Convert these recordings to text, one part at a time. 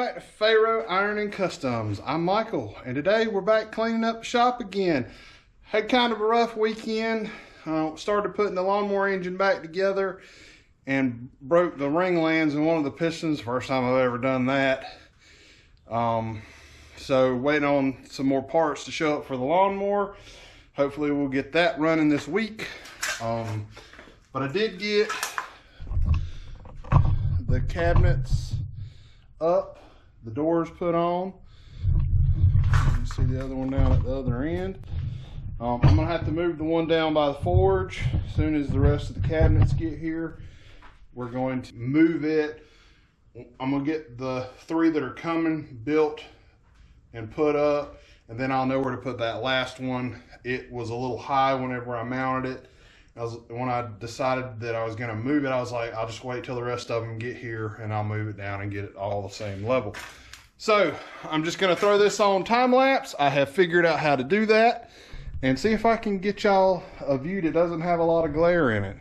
back to Pharaoh Iron & Customs. I'm Michael, and today we're back cleaning up the shop again. Had kind of a rough weekend. Started putting the lawnmower engine back together and broke the ring lands in one of the pistons. First time I've ever done that. So waiting on some more parts to show up for the lawnmower. Hopefully we'll get that running this week. But I did get the cabinets up, the doors put on. You can see the other one down at the other end. I'm gonna have to move the one down by the forge as soon as the rest of the cabinets get here. We're going to move it. I'm gonna get the three that are coming built and put up, and then I'll know where to put that last one. It was a little high whenever I mounted it. When I decided that I was going to move it, I was like, I'll just wait till the rest of them get here and I'll move it down and get it all the same level. So I'm just going to throw this on time lapse. I have figured out how to do that and see if I can get y'all a view that doesn't have a lot of glare in it.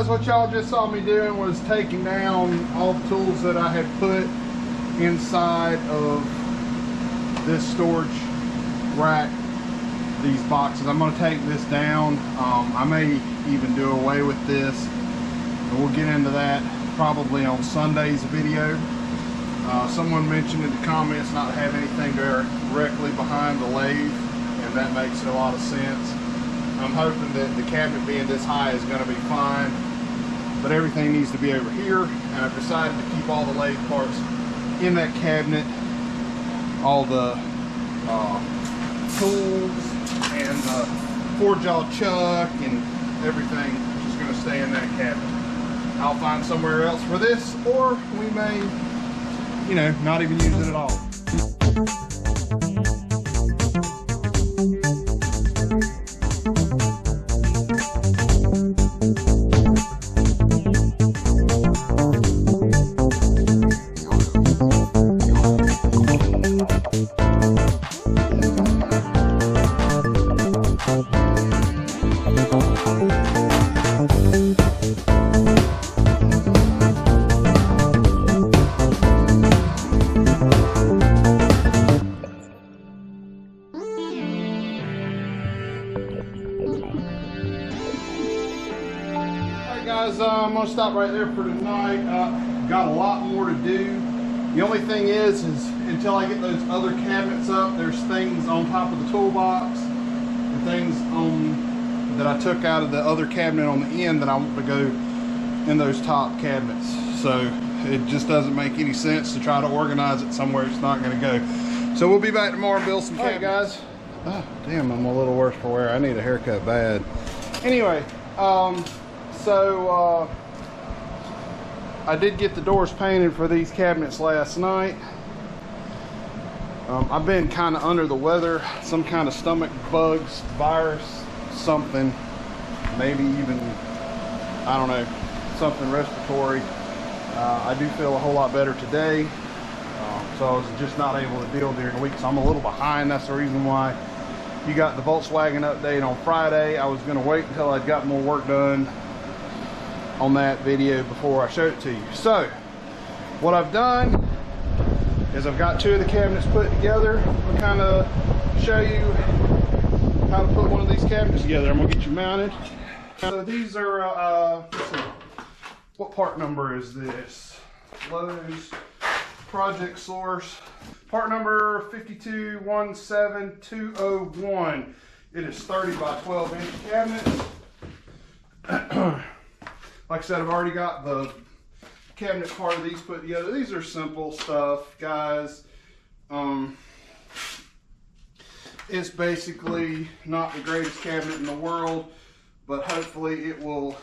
What y'all just saw me doing was taking down all the tools that I had put inside of this storage rack, these boxes. I'm going to take this down. I may even do away with this, and we'll get into that probably on Sunday's video. Someone mentioned in the comments not to have anything directly behind the lathe, and that makes a lot of sense. I'm hoping that the cabinet being this high is going to be fine, but everything needs to be over here, and I've decided to keep all the lathe parts in that cabinet. All the tools and the four jaw chuck and everything is just going to stay in that cabinet. I'll find somewhere else for this, or we may, not even use it at all. Guys, I'm gonna stop right there for tonight. Got a lot more to do. The only thing is until I get those other cabinets up, there's things on top of the toolbox and things that I took out of the other cabinet on the end that I want to go in those top cabinets. So it just doesn't make any sense to try to organize it somewhere it's not going to go. So we'll be back tomorrow and build some cabinets. All right, guys. Oh, damn, I'm a little worse for wear. I need a haircut bad. Anyway, So I did get the doors painted for these cabinets last night. I've been kind of under the weather, some kind of stomach bugs, virus, something, maybe even, I don't know, something respiratory. I do feel a whole lot better today, so I was just not able to deal during the week, so I'm a little behind. That's the reason why you got the Volkswagen update on Friday. I was going to wait until I'd got more work done on that video before I showed it to you. So what I've done is I've got two of the cabinets put together. I'll kind of show you how to put one of these cabinets together. I'm gonna get you mounted. So these are let's see, what part number is this? Lowe's Project Source part number 5217201. It is 30 by 12 inch cabinets. Like I said, I've already got the cabinet part of these put together. These are simple stuff, guys. It's basically not the greatest cabinet in the world, but hopefully it will,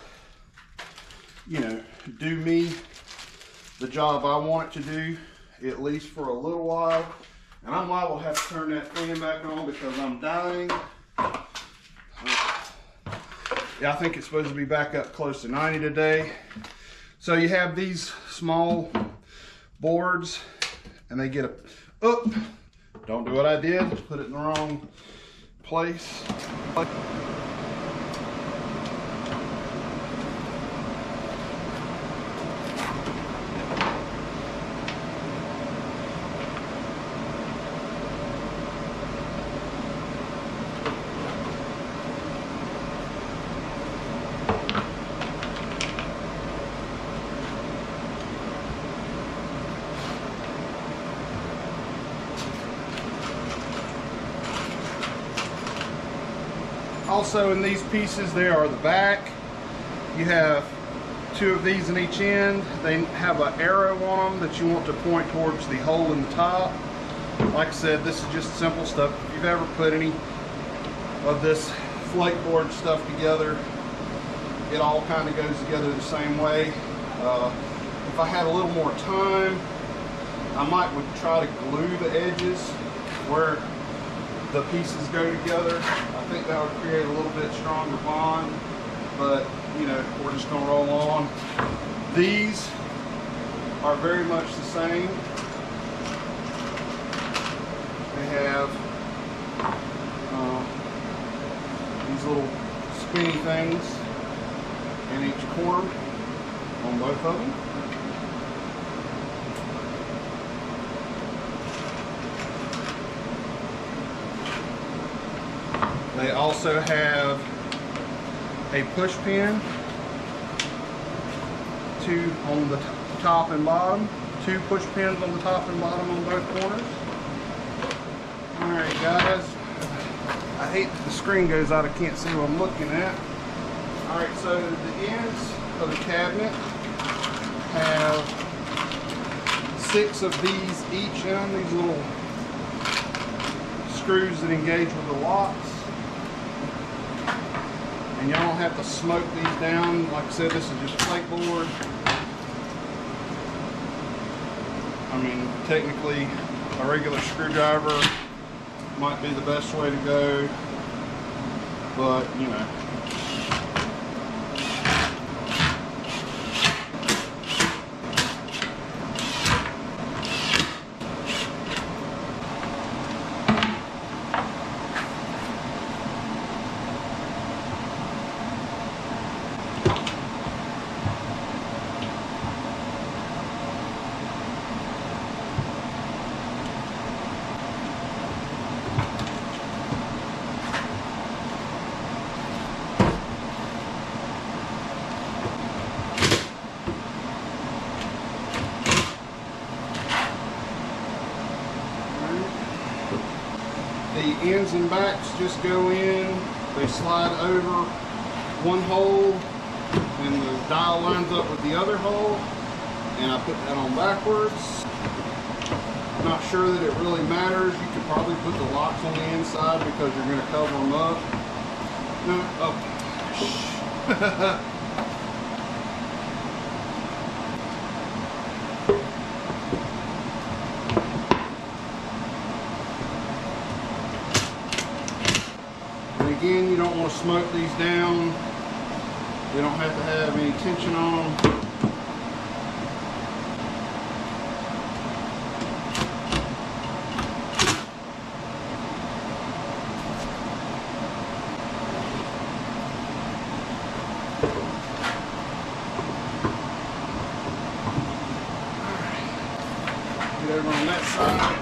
you know, do me the job I want it to do, at least for a little while. And I'm liable to have to turn that fan back on because I'm dying. Yeah, I think it's supposed to be back up close to 90 today. So you have these small boards and they get up. Don't do what I did, just put it in the wrong place. Also in these pieces there are the back. You have two of these in each end. They have an arrow on them that you want to point towards the hole in the top. Like I said, this is just simple stuff. If you've ever put any of this flake board stuff together, it all kind of goes together the same way. If I had a little more time, I would try to glue the edges where the pieces go together. I think that would create a little bit stronger bond, but you know, we're just gonna roll on. These are very much the same. They have these little spinny things in each corner on both of them. They also have a push pin, two on the top and bottom, two push pins on the top and bottom on both corners. Alright guys, I hate that the screen goes out, I can't see what I'm looking at. Alright, so the ends of the cabinet have 6 of these each in them, these little screws that engage with the locks. And y'all don't have to smoke these down. Like I said, this is just flake board. I mean, technically, a regular screwdriver might be the best way to go, but you know. The ends and backs just go in, they slide over one hole and the dial lines up with the other hole, and I put that on backwards. Not sure that it really matters. You could probably put the locks on the inside because you're going to cover them up. No, oh. Again, you don't want to smoke these down. We don't have to have any tension on them. Get over on that side.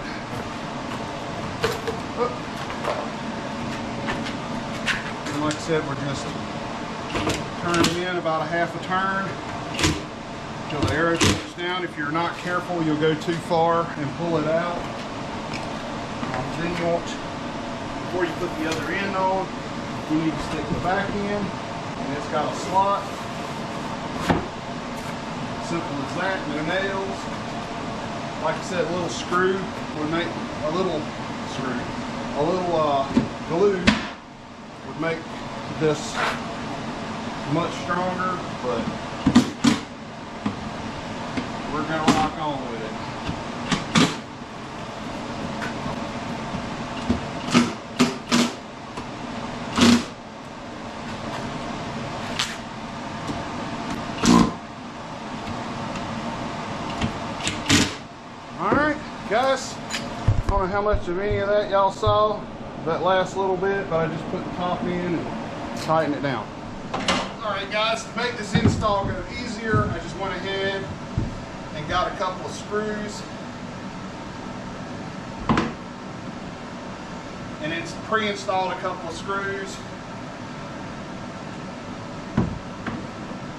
Like I said, we're just turning in about a half a turn until the arrow comes down. If you're not careful, you'll go too far and pull it out. Then you want, before you put the other end on, you need to stick the back in, and it's got a slot. Simple as that, no nails. Like I said, a little screw would make a little screw. a little glue would make this much stronger, but we're gonna rock on with it. Alright, guys, I don't know how much of any of that y'all saw, that last little bit, but I just put the top in and tighten it down. Alright guys, to make this install go easier, I just went ahead and got a couple of screws. And it's pre-installed a couple of screws.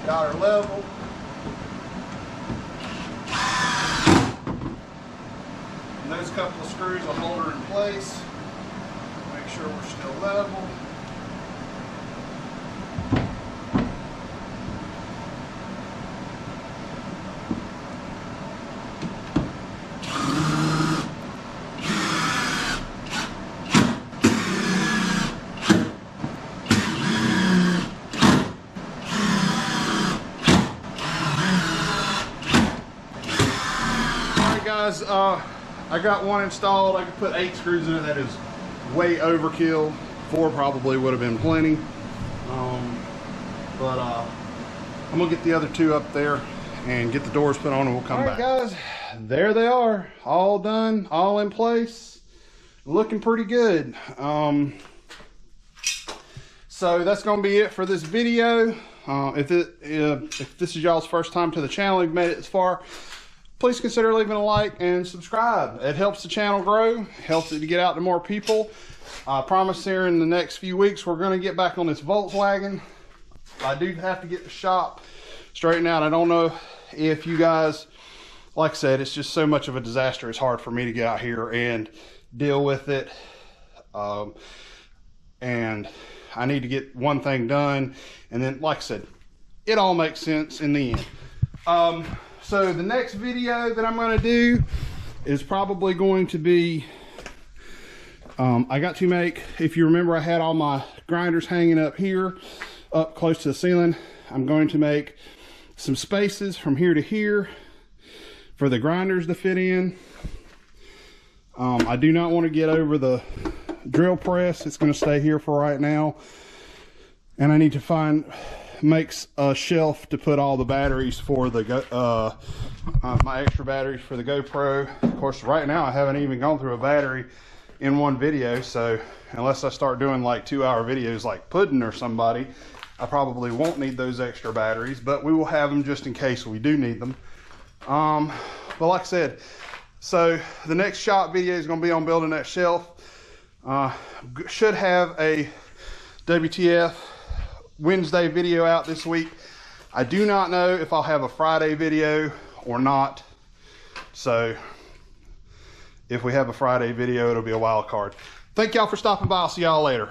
Got her level. And those couple of screws will hold her in place. Make sure we're still level. Guys, I got one installed. I could put 8 screws in it. That is way overkill. 4 probably would have been plenty. But I'm gonna get the other 2 up there and get the doors put on, and we'll come back. All right, guys, there they are, all done, all in place, looking pretty good. So that's gonna be it for this video. If this is y'all's first time to the channel, you've made it this far, please consider leaving a like and subscribe. It helps the channel grow, helps it to get out to more people. I promise here in the next few weeks, we're gonna get back on this Volkswagen. I do have to get the shop straightened out. I don't know if you guys, like I said, it's just so much of a disaster. It's hard for me to get out here and deal with it. And I need to get one thing done. And then, like I said, it all makes sense in the end. So the next video that I'm going to do is probably going to be, I got to make, if you remember, I had all my grinders hanging up here, up close to the ceiling. I'm going to make some spaces from here to here for the grinders to fit in. I do not want to get over the drill press. It's going to stay here for right now. And I need to makes a shelf to put all the batteries for the my extra batteries for the GoPro. Of course, right now I haven't even gone through a battery in one video, so unless I start doing like 2-hour videos like Puddin' or somebody, I probably won't need those extra batteries, but we will have them just in case we do need them. But like I said, so the next shop video is going to be on building that shelf. Should have a WTF Wednesday video out this week. I do not know if I'll have a Friday video or not. So if we have a Friday video, it'll be a wild card. Thank y'all for stopping by. I'll see y'all later.